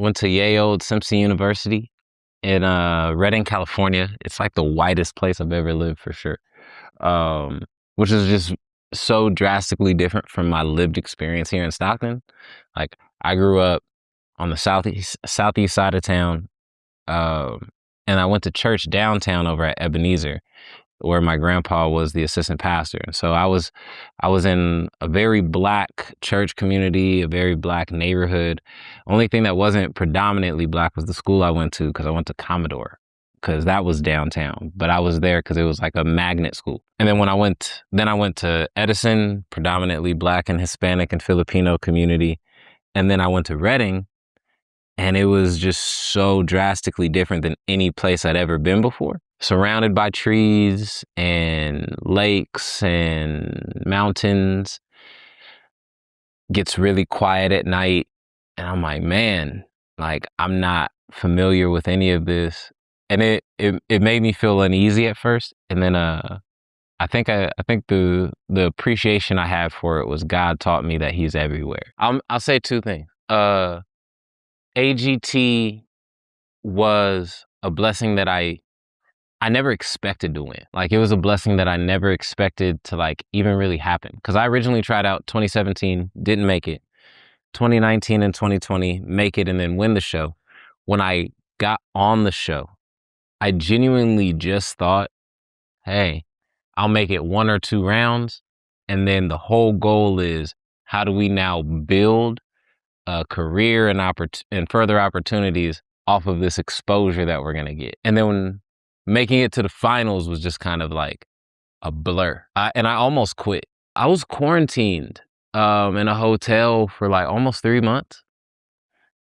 went to Yale Simpson University in Redding, California. It's like the whitest place I've ever lived for sure. Um, which is just so drastically different from my lived experience here in Stockton. Like I grew up on the southeast side of town, um, and I went to church downtown over at Ebenezer, where my grandpa was the assistant pastor. And so I was in a very black church community, a very black neighborhood. Only thing that wasn't predominantly black was the school I went to, because I went to Commodore, because that was downtown. But I was there because it was like a magnet school. And then I went to Edison, predominantly black and Hispanic and Filipino community. And then I went to Reading, and it was just so drastically different than any place I'd ever been before. Surrounded by trees and lakes and mountains, gets really quiet at night. And I'm like, man, like I'm not familiar with any of this. And it made me feel uneasy at first. And then I think the appreciation I have for it was God taught me that he's everywhere. I'll say two things. AGT was a blessing that I never expected to win. Like it was a blessing that I never expected to like even really happen. Because I originally tried out 2017, didn't make it. 2019 and 2020, make it and then win the show. When I got on the show, I genuinely just thought, hey, I'll make it 1 or 2 rounds. And then the whole goal is, how do we now build a career and further opportunities off of this exposure that we're going to get? And then when making it to the finals was just kind of like a blur. And I almost quit. I was quarantined in a hotel for like almost 3 months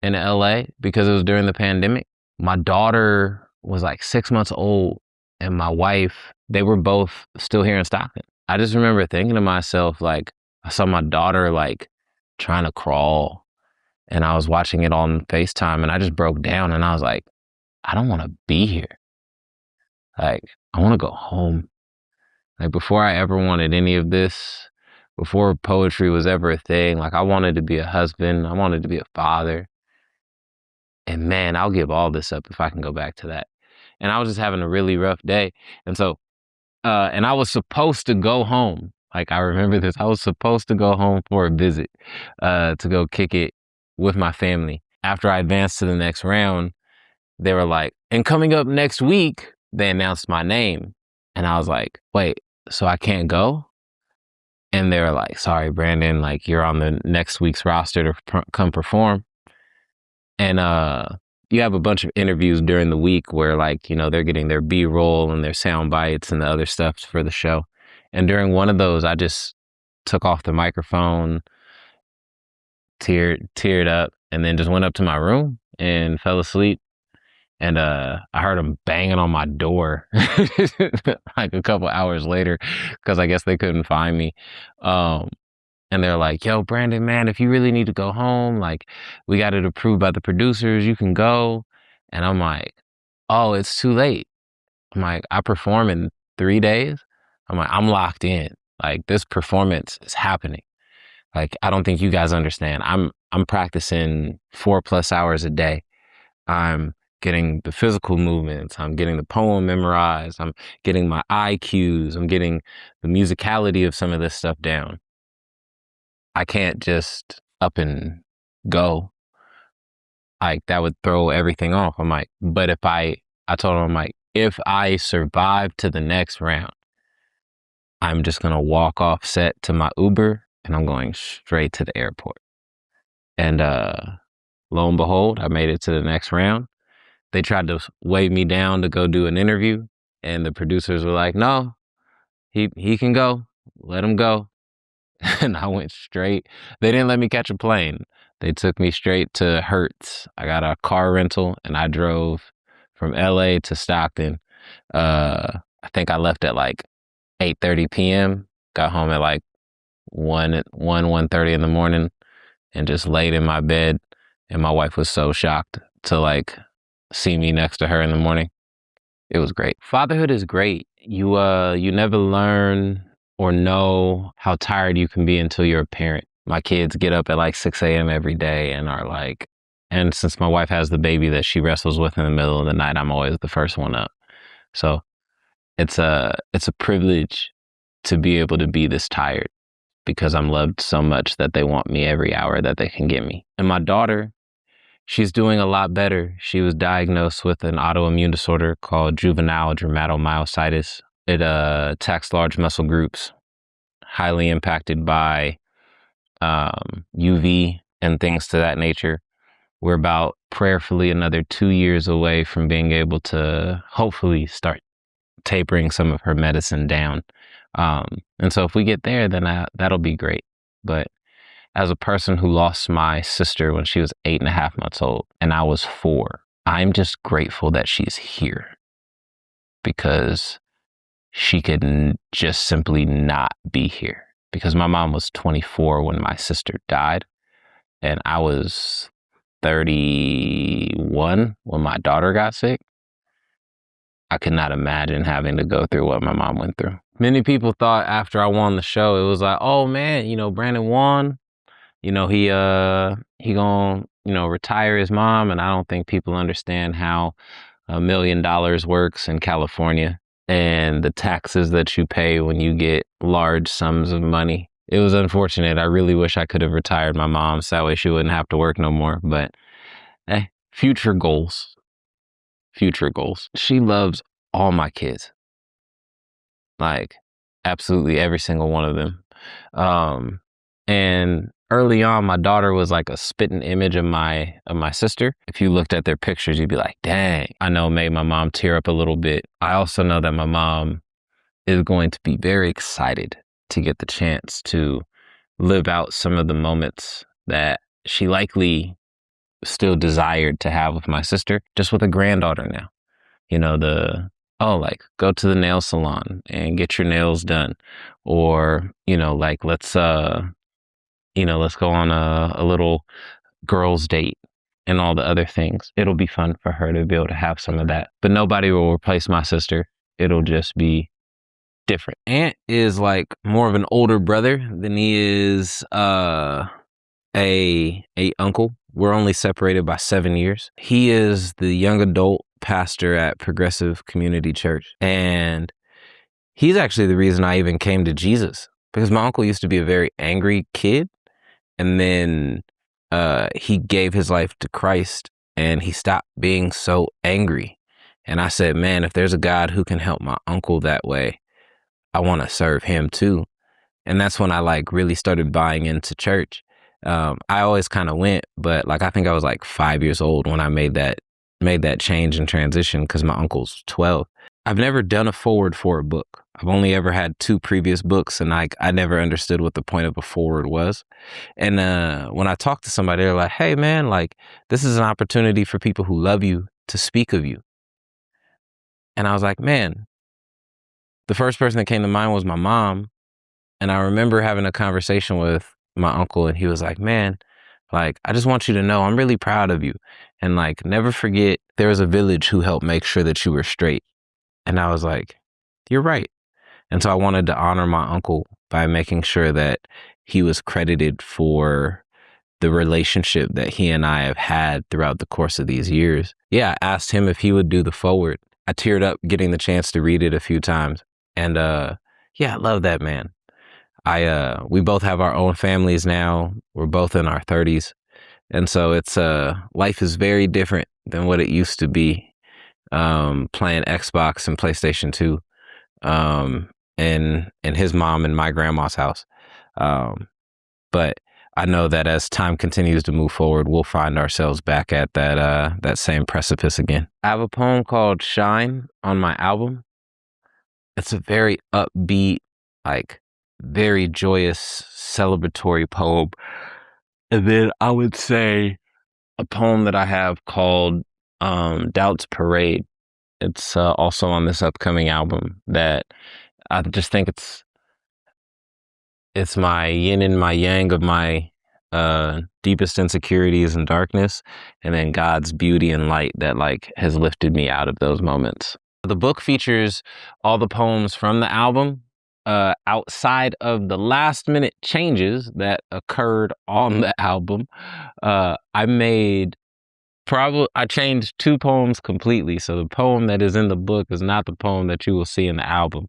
in LA because it was during the pandemic. My daughter was like 6 months old, and my wife, they were both still here in Stockton. I just remember thinking to myself, like, I saw my daughter like trying to crawl, and I was watching it on FaceTime, and I just broke down, and I was like, I don't want to be here. Like, I want to go home. Like, before I ever wanted any of this, before poetry was ever a thing, like, I wanted to be a husband. I wanted to be a father. And man, I'll give all this up if I can go back to that. And I was just having a really rough day. And so, and I was supposed to go home. Like, I remember this. I was supposed to go home for a visit, to go kick it with my family. After I advanced to the next round, they were like, and coming up next week, they announced my name. And I was like, wait, so I can't go? And they were like, sorry, Brandon, like you're on the next week's roster to come perform. And you have a bunch of interviews during the week where, like, you know, they're getting their B-roll and their sound bites and the other stuff for the show. And during one of those, I just took off the microphone, teared up, and then just went up to my room and fell asleep. And I heard them banging on my door like a couple hours later, because I guess they couldn't find me. And they're like, yo, Brandon, man, if you really need to go home, like, we got it approved by the producers, you can go. And I'm like, oh, it's too late. I'm like, I perform in 3 days. I'm like, I'm locked in. Like, this performance is happening. Like, I don't think you guys understand. I'm practicing 4+ hours a day. I'm getting the physical movements. I'm getting the poem memorized. I'm getting my eye cues. I'm getting the musicality of some of this stuff down. I can't just up and go. Like, that would throw everything off. I'm like, but I told him, I'm like, if I survive to the next round, I'm just going to walk off set to my Uber and I'm going straight to the airport. And lo and behold, I made it to the next round. They tried to wave me down to go do an interview, and the producers were like, no, he can go. Let him go. And I went straight. They didn't let me catch a plane. They took me straight to Hertz. I got a car rental and I drove from LA to Stockton. I think I left at like 8:30 p.m. Got home at like 1:30 in the morning and just laid in my bed. And my wife was so shocked to like see me next to her in the morning. It was great. Fatherhood is great. You never learn or know how tired you can be until you're a parent. My kids get up at like 6 a.m. every day and are like And since my wife has the baby that she wrestles with in the middle of the night, I'm always the first one up. So it's a privilege to be able to be this tired because I'm loved so much that they want me every hour that they can get me. And my daughter, she's doing a lot better. She was diagnosed with an autoimmune disorder called juvenile dermatomyositis. It attacks large muscle groups, highly impacted by UV and things to that nature. We're about prayerfully another 2 years away from being able to hopefully start tapering some of her medicine down. And so if we get there, then that'll be great. But as a person who lost my sister when she was 8.5 months old and I was 4, I'm just grateful that she's here because she could just simply not be here. Because my mom was 24 when my sister died, and I was 31 when my daughter got sick. I could not imagine having to go through what my mom went through. Many people thought after I won the show, it was like, oh man, Brandon won. He gonna, retire his mom. And I don't think people understand how $1 million works in California and the taxes that you pay when you get large sums of money. It was unfortunate. I really wish I could have retired my mom so that way she wouldn't have to work no more. But future goals. Future goals. She loves all my kids. Like absolutely every single one of them. And early on, my daughter was like a spitting image of my sister. If you looked at their pictures, you'd be like, dang. I know it made my mom tear up a little bit. I also know that my mom is going to be very excited to get the chance to live out some of the moments that she likely still desired to have with my sister, just with a granddaughter now. Go to the nail salon and get your nails done. Or, let's go on a little girls' date and all the other things. It'll be fun for her to be able to have some of that. But nobody will replace my sister. It'll just be different. Ant is like more of an older brother than he is a uncle. We're only separated by 7 years. He is the young adult pastor at Progressive Community Church. And he's actually the reason I even came to Jesus, because my uncle used to be a very angry kid. And then he gave his life to Christ and he stopped being so angry. And I said, man, if there's a God who can help my uncle that way, I want to serve him too. And that's when I really started buying into church. I always kind of went, but I think I was 5 years old when I made that change and transition because my uncle's 12. I've never done a forward for a book. I've only ever had 2 previous books, and I never understood what the point of a forward was. And when I talked to somebody, they're like, hey man, this is an opportunity for people who love you to speak of you. And I was like, man, the first person that came to mind was my mom. And I remember having a conversation with my uncle, and he was like, man, I just want you to know I'm really proud of you. And never forget, there was a village who helped make sure that you were straight. And I was like, you're right. And so I wanted to honor my uncle by making sure that he was credited for the relationship that he and I have had throughout the course of these years. Yeah, I asked him if he would do the forward. I teared up getting the chance to read it a few times. And yeah, I love that man. We both have our own families now. We're both in our 30s. And so it's life is very different than what it used to be, playing Xbox and PlayStation 2 in his mom and my grandma's house. But I know that as time continues to move forward, we'll find ourselves back at that same precipice again. I have a poem called Shine on my album. It's a very upbeat, very joyous, celebratory poem. And then I would say a poem that I have called Doubt's Parade. It's also on this upcoming album that I just think it's my yin and my yang of my deepest insecurities and darkness, and then God's beauty and light that has lifted me out of those moments. The book features all the poems from the album, outside of the last minute changes that occurred on the album. I made Probably I changed two poems completely. So the poem that is in the book is not the poem that you will see in the album.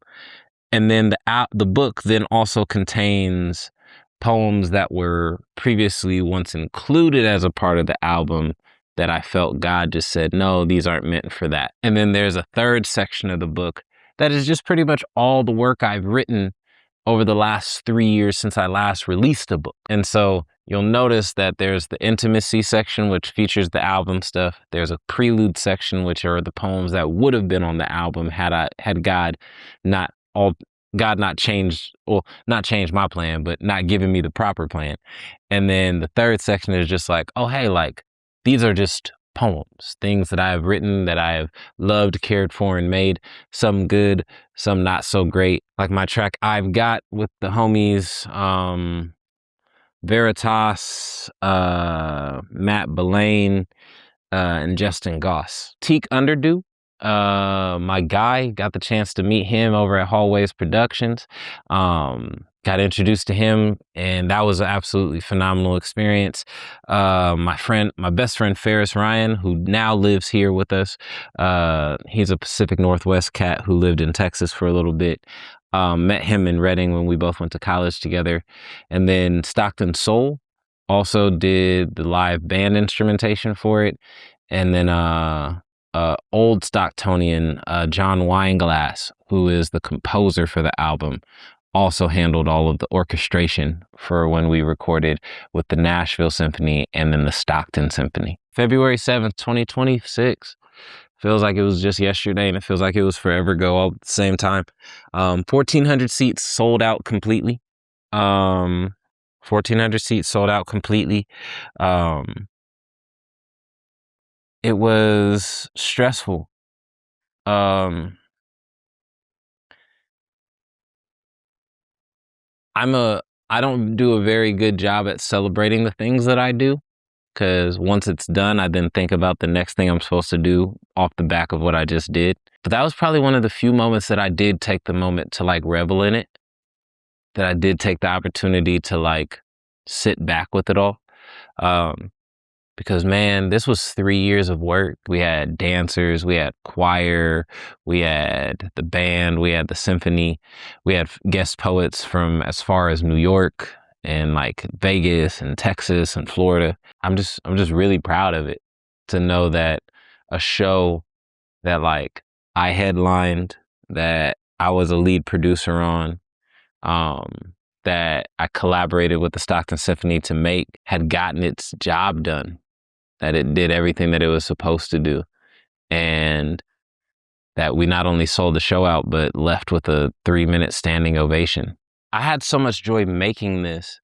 And then the book then also contains poems that were previously once included as a part of the album that I felt God just said, no, these aren't meant for that. And then there's a third section of the book that is just pretty much all the work I've written over the last 3 years since I last released a book. And so you'll notice that there's the intimacy section, which features the album stuff. There's a prelude section, which are the poems that would have been on the album had God not all God not changed, well, not changed my plan, but not giving me the proper plan. And then the third section is just like, oh, hey, like these are just poems, things that I have written, that I have loved, cared for, and made. Some good, some not so great. Like my track I've Got with the homies, Veritas, Matt Belaine, and Justin Goss. Teak Underdo, my guy, got the chance to meet him over at Hallways Productions. Got introduced to him, and that was an absolutely phenomenal experience. My best friend Ferris Ryan, who now lives here with us, he's a Pacific Northwest cat who lived in Texas for a little bit. Met him in Reading when we both went to college together. And then Stockton Soul also did the live band instrumentation for it. And then old Stocktonian John Wineglass, who is the composer for the album, also handled all of the orchestration for when we recorded with the Nashville Symphony and then the Stockton Symphony. February 7th, 2026. Feels like it was just yesterday, and it feels like it was forever ago all at the same time. 1,400 seats sold out completely. 1,400 seats sold out completely. It was stressful. I don't do a very good job at celebrating the things that I do, because once it's done, I then think about the next thing I'm supposed to do off the back of what I just did. But that was probably one of the few moments that I did take the moment to like revel in it, that I did take the opportunity to like sit back with it all. Because man, this was 3 years of work. We had dancers, we had choir, we had the band, we had the symphony, we had guest poets from as far as New York and like Vegas and Texas and Florida. I'm just really proud of it, to know that a show that like I headlined, that I was a lead producer on, that I collaborated with the Stockton Symphony to make, had gotten its job done, that it did everything that it was supposed to do, and that we not only sold the show out, but left with a 3-minute standing ovation. I had so much joy making this.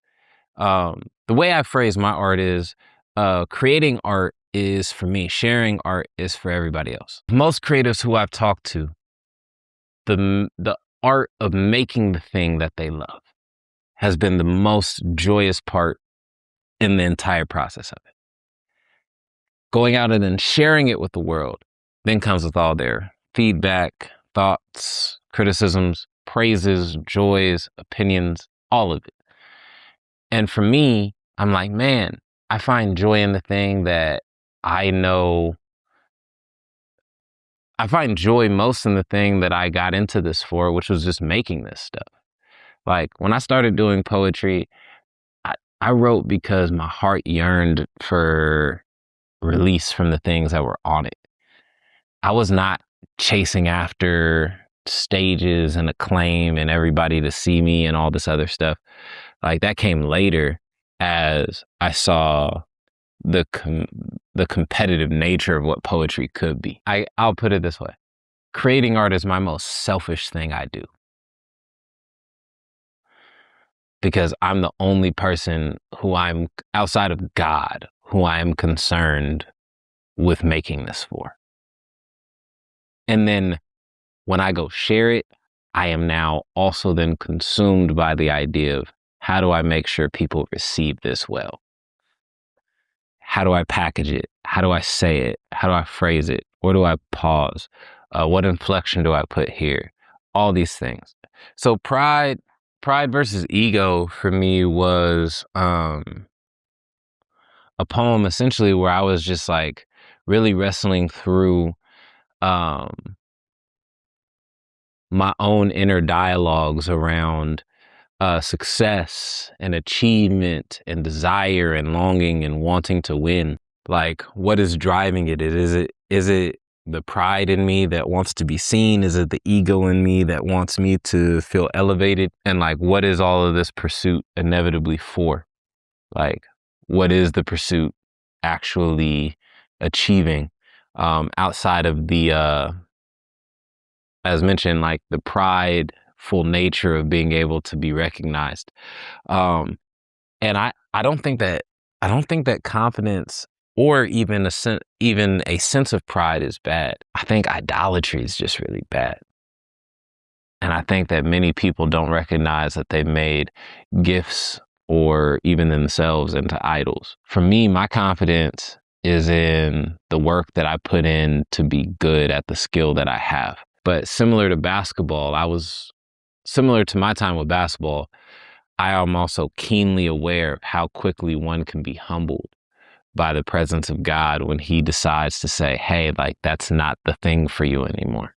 The way I phrase my art is, creating art is for me, sharing art is for everybody else. Most creatives who I've talked to, the art of making the thing that they love has been the most joyous part in the entire process of it. Going out and then sharing it with the world then comes with all their feedback, thoughts, criticisms, praises, joys, opinions, all of it. And for me, I'm like, man, I find joy in the thing that I know. I find joy most in the thing that I got into this for, which was just making this stuff. Like when I started doing poetry, I wrote because my heart yearned for release from the things that were on it. I was not chasing after stages and acclaim and everybody to see me and all this other stuff. Like that came later as I saw the competitive nature of what poetry could be. I'll put it this way. Creating art is my most selfish thing I do, because I'm the only person who I'm outside of God, who I am concerned with making this for. And then when I go share it, I am now also then consumed by the idea of, how do I make sure people receive this well? How do I package it? How do I say it? How do I phrase it? Where do I pause? What inflection do I put here? All these things. So pride versus ego for me was a poem essentially where I was just like really wrestling through um, my own inner dialogues around success and achievement and desire and longing and wanting to win. Like, what is driving it? Is it the pride in me that wants to be seen? Is it the ego in me that wants me to feel elevated? And like, what is all of this pursuit inevitably for? Like, what is the pursuit actually achieving outside of the, as mentioned, like the prideful nature of being able to be recognized? Um, and I don't think that confidence or even a sense of pride is bad. I think idolatry is just really bad. And I think that many people don't recognize that they've made gifts or even themselves into idols. For me, my confidence is in the work that I put in to be good at the skill that I have. But similar to basketball, similar to my time with basketball, I am also keenly aware of how quickly one can be humbled by the presence of God when he decides to say, hey, like, that's not the thing for you anymore.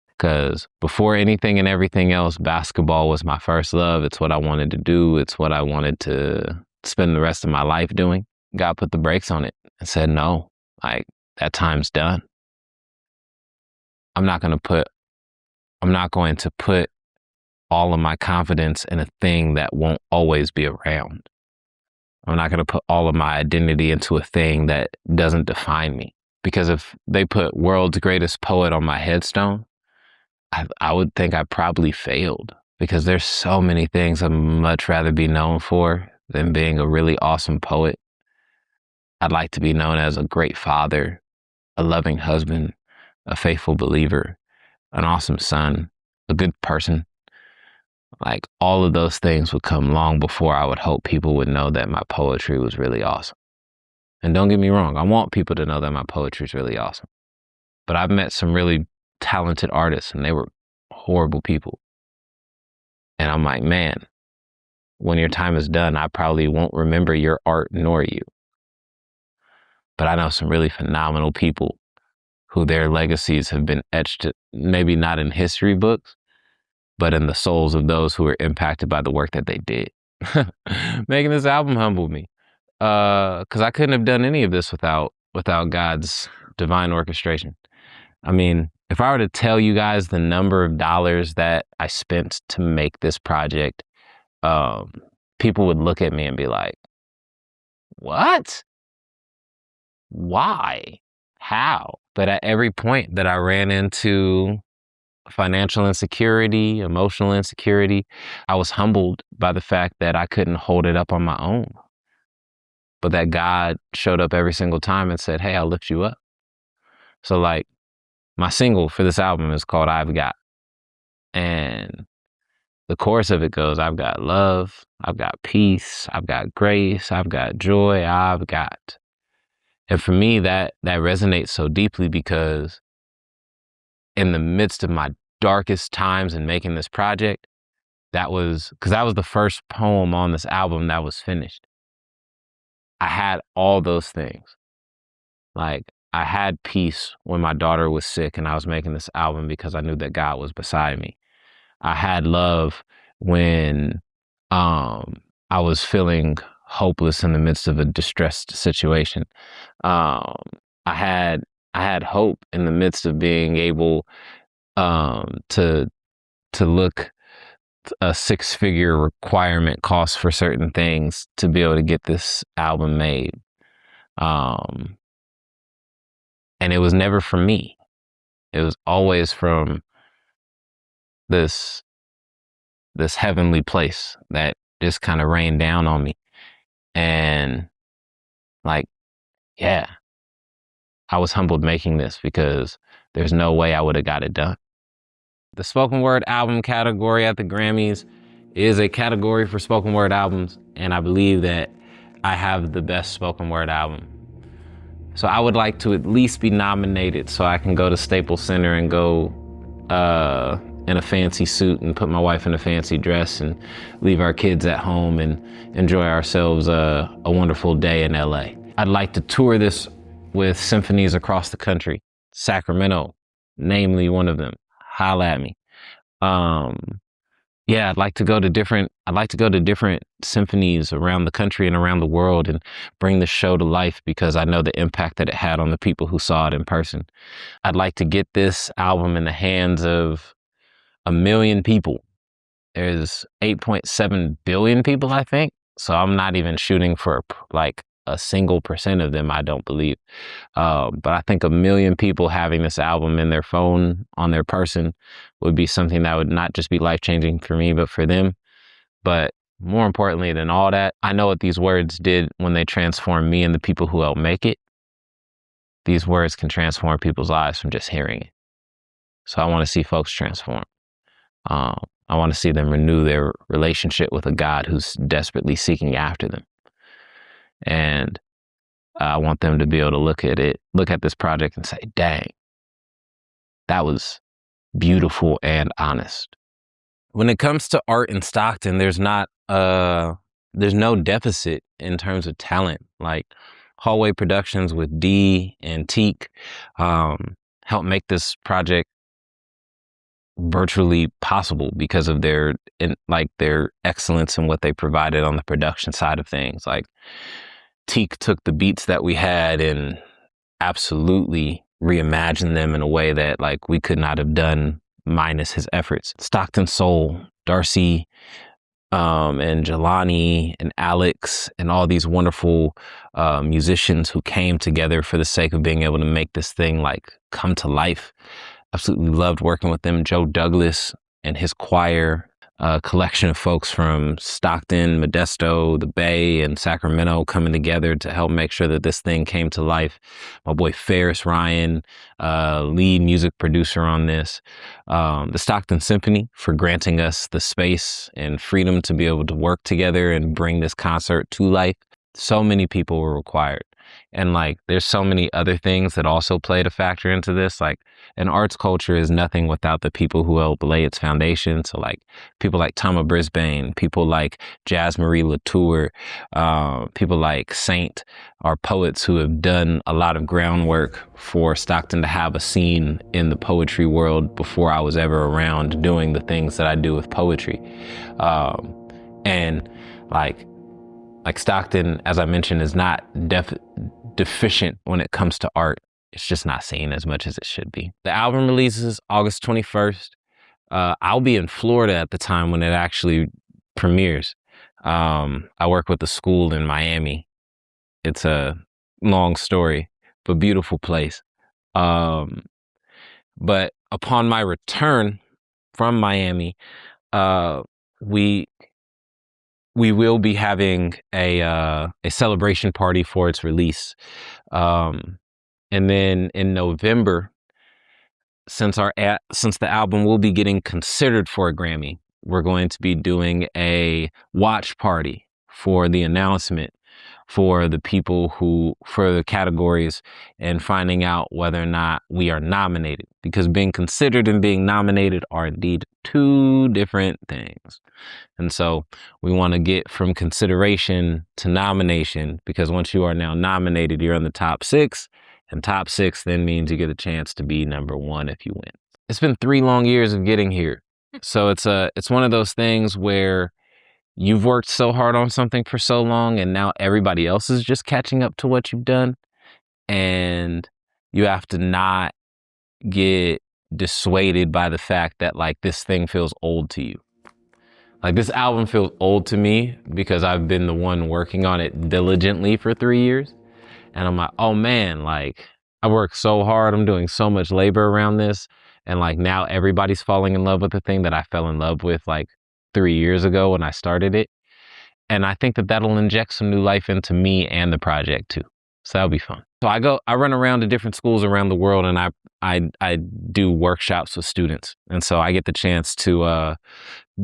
Because before anything and everything else, basketball was my first love. It's what I wanted to do. It's what I wanted to spend the rest of my life doing. God put the brakes on it and said, no, like, that time's done. I'm not going to put all of my confidence in a thing that won't always be around. I'm not going to put all of my identity into a thing that doesn't define me. Because if they put world's greatest poet on my headstone, I would think I probably failed, because there's so many things I'd much rather be known for than being a really awesome poet. I'd like to be known as a great father, a loving husband, a faithful believer, an awesome son, a good person. Like, all of those things would come long before I would hope people would know that my poetry was really awesome. And don't get me wrong, I want people to know that my poetry is really awesome. But I've met some really talented artists and they were horrible people. And I'm like, man, when your time is done, I probably won't remember your art nor you. But I know some really phenomenal people who their legacies have been etched, maybe not in history books, but in the souls of those who were impacted by the work that they did. Making this album humbled me, because I couldn't have done any of this without God's divine orchestration. I mean, if I were to tell you guys the number of dollars that I spent to make this project, people would look at me and be like, what? Why? How? But at every point that I ran into financial insecurity, emotional insecurity, I was humbled by the fact that I couldn't hold it up on my own, but that God showed up every single time and said, hey, I'll lift you up. So like, my single for this album is called I've Got. And the chorus of it goes, I've got love, I've got peace, I've got grace, I've got joy, I've got. And for me, that resonates so deeply, because in the midst of my darkest times in making this project, that was the first poem on this album that was finished. I had all those things. Like, I had peace when my daughter was sick and I was making this album because I knew that God was beside me. I had love when I was feeling hopeless in the midst of a distressed situation. I had hope in the midst of being able to look a 6-figure requirement cost for certain things to be able to get this album made. And it was never from me. It was always from this heavenly place that just kind of rained down on me. And like, yeah, I was humbled making this because there's no way I would have got it done. The spoken word album category at the Grammys is a category for spoken word albums, and I believe that I have the best spoken word album. So I would like to at least be nominated so I can go to Staples Center and go in a fancy suit and put my wife in a fancy dress and leave our kids at home and enjoy ourselves a wonderful day in LA. I'd like to tour this with symphonies across the country. Sacramento, namely one of them. Holla at me. Yeah, I'd like to go to different symphonies around the country and around the world and bring the show to life because I know the impact that it had on the people who saw it in person. I'd like to get this album in the hands of 1 million people. There's 8.7 billion people, I think. So I'm not even shooting for like a single percent of them, I don't believe. But I think 1 million people having this album in their phone, on their person, would be something that would not just be life-changing for me, but for them. But more importantly than all that, I know what these words did when they transformed me and the people who helped make it. These words can transform people's lives from just hearing it. So I want to see folks transform. I want to see them renew their relationship with a God who's desperately seeking after them. And I want them to be able to look at this project and say, dang, that was beautiful and honest. When it comes to art in Stockton, there's no deficit in terms of talent. Like Hallway Productions with D and Teak helped make this project virtually possible because of their excellence in what they provided on the production side of things. Like Teak took the beats that we had and absolutely reimagined them in a way that like we could not have done minus his efforts. Stockton Soul, Darcy, and Jelani and Alex and all these wonderful musicians who came together for the sake of being able to make this thing like come to life. Absolutely loved working with them. Joe Douglas and his choir, a collection of folks from Stockton, Modesto, the Bay, and Sacramento coming together to help make sure that this thing came to life. My boy Ferris Ryan, lead music producer on this. The Stockton Symphony for granting us the space and freedom to be able to work together and bring this concert to life. So many people were required. And like, there's so many other things that also played a factor into this. Like, an arts culture is nothing without the people who help lay its foundation. So like people like Tama Brisbane, people like Jazz Marie Latour, people like Saint are poets who have done a lot of groundwork for Stockton to have a scene in the poetry world before I was ever around doing the things that I do with poetry. And like Stockton, as I mentioned, is not deficient when it comes to art. It's just not seen as much as it should be. The album releases August 21st. I'll be in Florida at the time when it actually premieres. I work with a school in Miami. It's a long story, but beautiful place. But upon my return from Miami, we will be having a celebration party for its release. And then in November, since the album will be getting considered for a Grammy, we're going to be doing a watch party for the announcement for the people for the categories and finding out whether or not we are nominated, because being considered and being nominated are indeed two different things. And so we want to get from consideration to nomination, because once you are now nominated, you're in the top 6, and top 6 then means you get a chance to be number 1 if you win. It's been 3 long years of getting here. So it's one of those things where you've worked so hard on something for so long, and now everybody else is just catching up to what you've done. And you have to not get dissuaded by the fact that like this thing feels old to you. Like, this album feels old to me because I've been the one working on it diligently for 3 years. And I'm like, oh man, like I worked so hard. I'm doing so much labor around this. And like now everybody's falling in love with the thing that I fell in love with like 3 years ago when I started it. And I think that that'll inject some new life into me and the project too. So that'll be fun. So I run around to different schools around the world, and I do workshops with students. And so I get the chance to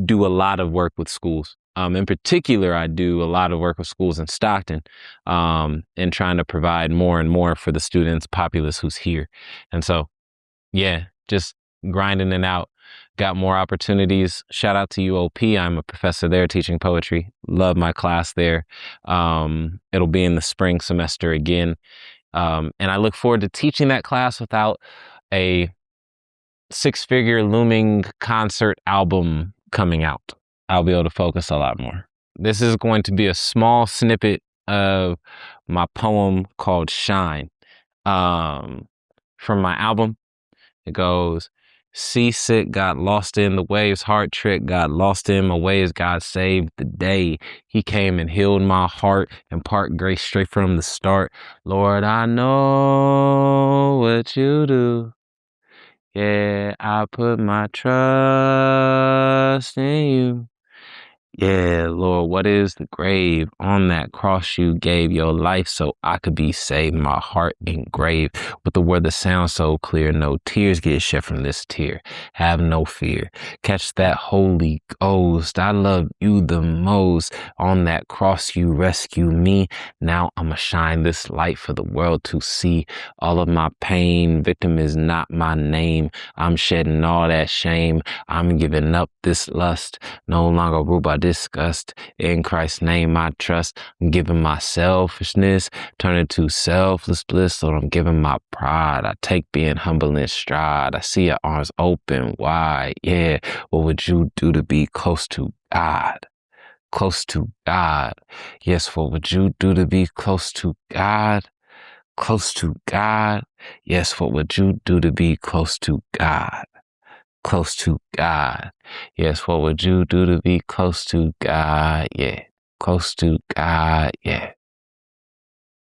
do a lot of work with schools. In particular, I do a lot of work with schools in Stockton, and trying to provide more and more for the students populace who's here. And so, yeah, just grinding it out. Got more opportunities. Shout out to UOP. I'm a professor there teaching poetry. Love my class there. It'll be in the spring semester again. And I look forward to teaching that class without a six-figure looming concert album coming out. I'll be able to focus a lot more. This is going to be a small snippet of my poem called Shine, from my album. It goes, seasick, got lost in the waves, heart trick, got lost in my ways, God saved the day. He came and healed my heart and part grace straight from the start. Lord, I know what you do. Yeah, I put my trust in you. Yeah, Lord, what is the grave? On that cross you gave your life so I could be saved. My heart engraved with the word that sounds so clear. No tears get shed from this tear. Have no fear. Catch that Holy Ghost. I love you the most. On that cross you rescue me. Now I'ma shine this light for the world to see. All of my pain, victim is not my name. I'm shedding all that shame. I'm giving up this lust. No longer ruled by disgust. In Christ's name I trust. I'm giving my selfishness, turning to selfless bliss. So I'm giving my pride. I take being humble in stride. I see your arms open wide. Yeah, what would you do to be close to God? Close to God. Yes, what would you do to be close to God? Close to God. Yes, what would you do to be close to God? Close to God. Yes, what would you do to be close to God? Yeah, close to God. Yeah.